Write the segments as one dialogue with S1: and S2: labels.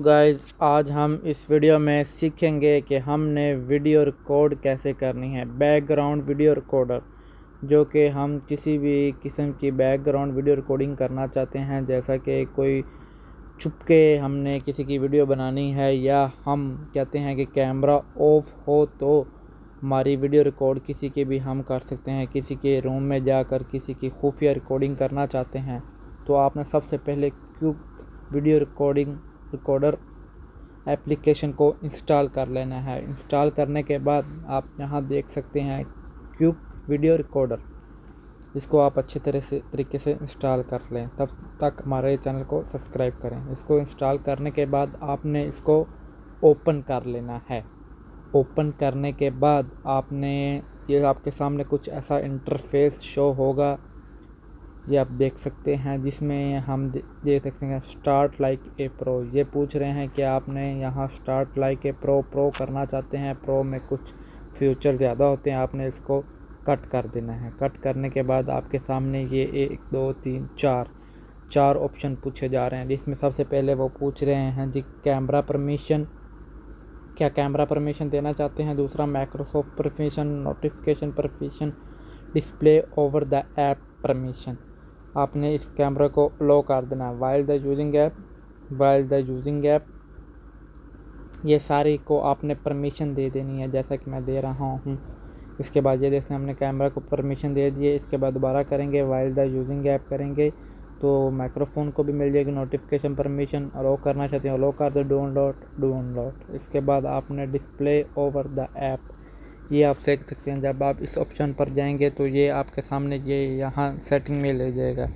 S1: Guys आज हम इस वीडियो में सीखेंगे कि हमने वीडियो रिकॉर्ड कैसे करनी है। बैकग्राउंड वीडियो रिकॉर्डर, जो कि हम किसी भी किस्म की बैकग्राउंड वीडियो रिकॉर्डिंग करना चाहते हैं, जैसा कि कोई चुपके हमने किसी की वीडियो बनानी है, या हम कहते हैं कि कैमरा ऑफ हो तो हमारी वीडियो रिकॉर्ड किसी की भी हम कर सकते हैं। किसी के रूम में जाकर किसी की खुफिया रिकॉर्डिंग करना चाहते हैं तो आपने सबसे पहले क्विक वीडियो रिकॉर्डर एप्लीकेशन को इंस्टॉल कर लेना है। इंस्टॉल करने के बाद आप यहाँ देख सकते हैं क्विक वीडियो रिकॉर्डर, इसको आप अच्छी तरीके से इंस्टॉल कर लें। तब तक हमारे चैनल को सब्सक्राइब करें। इसको इंस्टॉल करने के बाद आपने इसको ओपन कर लेना है। ओपन करने के बाद आपने ये आपके सामने कुछ ऐसा इंटरफेस शो होगा, ये आप देख सकते हैं, जिसमें हम देख सकते हैं स्टार्ट लाइक ए प्रो। ये पूछ रहे हैं कि आपने यहाँ स्टार्ट लाइक ए प्रो करना चाहते हैं। प्रो में कुछ फीचर ज़्यादा होते हैं, आपने इसको कट कर देना है। कट करने के बाद आपके सामने ये 1 2 3 4 ऑप्शन पूछे जा रहे हैं, जिसमें सबसे पहले वो पूछ रहे हैं जी कैमरा परमिशन, क्या कैमरा परमिशन देना चाहते हैं। दूसरा Microsoft permission, notification permission, display over the app permission. आपने इस कैमरा को अलो कर देना है। वाइल द यूजिंग ऐप ये सारी को आपने परमिशन दे देनी है, जैसा कि मैं दे रहा हूँ। इसके बाद ये देखते हैं हमने कैमरा को परमिशन दे दिए। इसके बाद दोबारा करेंगे, वाइल द यूजिंग ऐप करेंगे तो माइक्रोफोन को भी मिल जाएगी नोटिफिकेशन परमिशन। अलो करना चाहते हैं अलो कर दो, डाउनलोड। इसके बाद आपने डिस्प्ले ओवर द ऐप, ये आप देख सकते हैं। जब आप इस ऑप्शन पर जाएंगे तो ये आपके सामने ये यहाँ सेटिंग में ले जाएगा।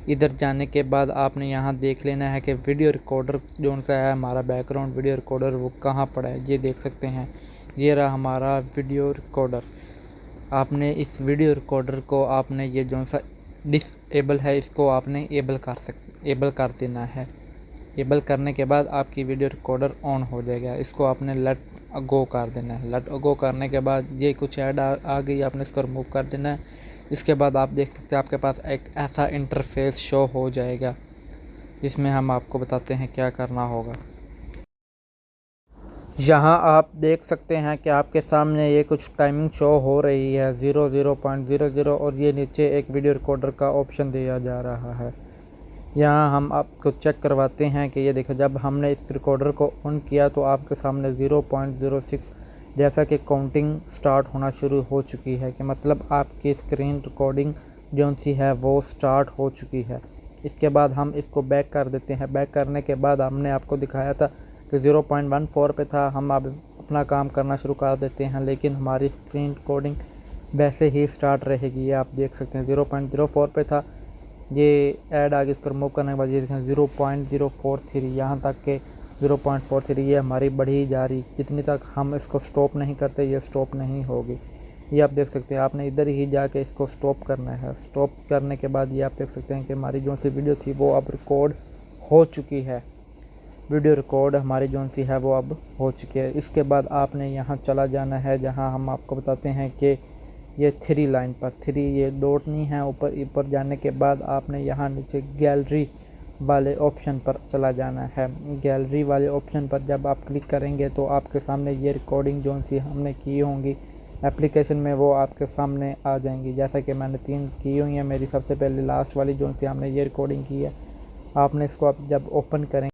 S1: इधर जाने के बाद आपने यहाँ देख लेना है कि वीडियो रिकॉर्डर जो सा है हमारा बैकग्राउंड वीडियो रिकॉर्डर वो कहाँ पड़ा है। ये देख सकते हैं, ये रहा हमारा वीडियो रिकॉर्डर। आपने इस वीडियो रिकॉर्डर को आपने ये जो सा डिसेबल है इसको आपने एबल कर देना है। एबल करने के बाद आपकी वीडियो रिकॉर्डर ऑन हो जाएगा। इसको आपने लेट गो कर देना है। लेट गो करने के बाद ये कुछ ऐड आ गई, आपने इसको रिमूव कर देना है। इसके बाद आप देख सकते हैं आपके पास एक ऐसा इंटरफेस शो हो जाएगा, जिसमें हम आपको बताते हैं क्या करना होगा। यहाँ आप देख सकते हैं कि आपके सामने ये कुछ टाइमिंग शो हो रही है 00.00, और ये नीचे एक वीडियो रिकॉर्डर का ऑप्शन दिया जा रहा है। यहाँ हम आपको चेक करवाते हैं कि ये देखो, जब हमने इस रिकॉर्डर को ऑन किया तो आपके सामने 0.06 जैसा कि काउंटिंग स्टार्ट होना शुरू हो चुकी है, कि मतलब आपकी स्क्रीन रिकॉर्डिंग जो सी है वो स्टार्ट हो चुकी है। इसके बाद हम इसको बैक कर देते हैं। बैक करने के बाद हमने आपको दिखाया था कि 0.14 पे था, हम अब अपना काम करना शुरू कर देते हैं, लेकिन हमारी स्क्रीन रिकॉर्डिंग वैसे ही स्टार्ट रहेगी। ये आप देख सकते हैं 0.04 पे था, ये ऐड आगे इसको रिमूव करने के बाद ये देखें 0.043, यहाँ तक के 0.43 ये हमारी बढ़ी जा रही। जितनी तक हम इसको स्टॉप नहीं करते ये स्टॉप नहीं होगी। ये आप देख सकते हैं, आपने इधर ही जाके इसको स्टॉप करना है। स्टॉप करने के बाद ये आप देख सकते हैं कि हमारी जो सी वीडियो थी वो अब रिकॉर्ड हो चुकी है। वीडियो रिकॉर्ड हमारी जो सी है वो अब हो चुकी है। इसके बाद आपने यहाँ चला जाना है, जहाँ हम आपको बताते हैं कि ये 3 लाइन पर 3 ये डॉट नहीं है ऊपर जाने के बाद आपने यहाँ नीचे गैलरी वाले ऑप्शन पर चला जाना है। गैलरी वाले ऑप्शन पर जब आप क्लिक करेंगे तो आपके सामने ये रिकॉर्डिंग जो सी हमने की होंगी एप्लीकेशन में वो आपके सामने आ जाएंगी। जैसा कि मैंने 3 की हुई है, मेरी सबसे पहले लास्ट वाली जो सी हमने ये रिकॉर्डिंग की है। आपने इसको आप जब ओपन करें